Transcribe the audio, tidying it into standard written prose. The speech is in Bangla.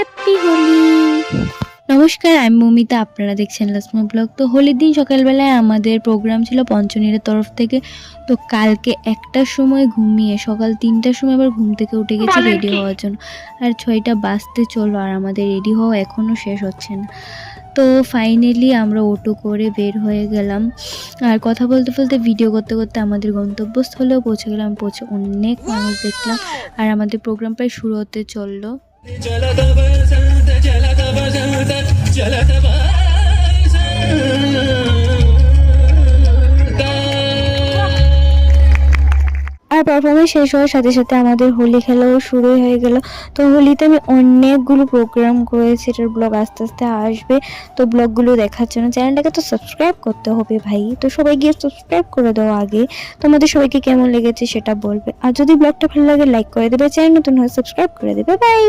হ্যাপি হোলি। নমস্কার, আমি মমিতা, আপনারা দেখছেন লাসমা ব্লগ। তো হোলির দিন সকালবেলায় আমাদের প্রোগ্রাম ছিল পঞ্চনীরের তরফ থেকে। তো কালকে 1টার সময় ঘুমিয়ে সকাল 3টার সময় আবার ঘুম থেকে উঠে গেছি রেডি হওয়ার জন্য। আর 6টা বাজতে চলো, আর আমাদের রেডি হওয়া এখনও শেষ হচ্ছে না। তো ফাইনালি আমরা অটো করে বের হয়ে গেলাম। আর কথা বলতে বলতে ভিডিও করতে করতে আমাদের গন্তব্যস্থলেও পৌঁছে গেলাম। পৌঁছে অনেক মানুষ দেখলাম, আর আমাদের প্রোগ্রাম প্রায় শুরু হতে চললো। আর পারফরমেন্স শেষ হওয়ার সাথে সাথে আমাদের হোলি খেলাও শুরু হয়ে গেল। তো হোলিতে আমি অনেকগুলো প্রোগ্রাম করেছি, এটার ব্লগ আস্তে আস্তে আসবে। তো ব্লগগুলো দেখার জন্য চ্যানেলটাকে তো সাবস্ক্রাইব করতে হবে ভাই, তো সবাই গিয়ে সাবস্ক্রাইব করে দাও আগে। তোমাদের সবাইকে কেমন লেগেছে সেটা বলবে, আর যদি ব্লগটা ভালো লাগে লাইক করে দেবে, চ্যানেল নতুন হয়ে সাবস্ক্রাইব করে দেবে। বাই।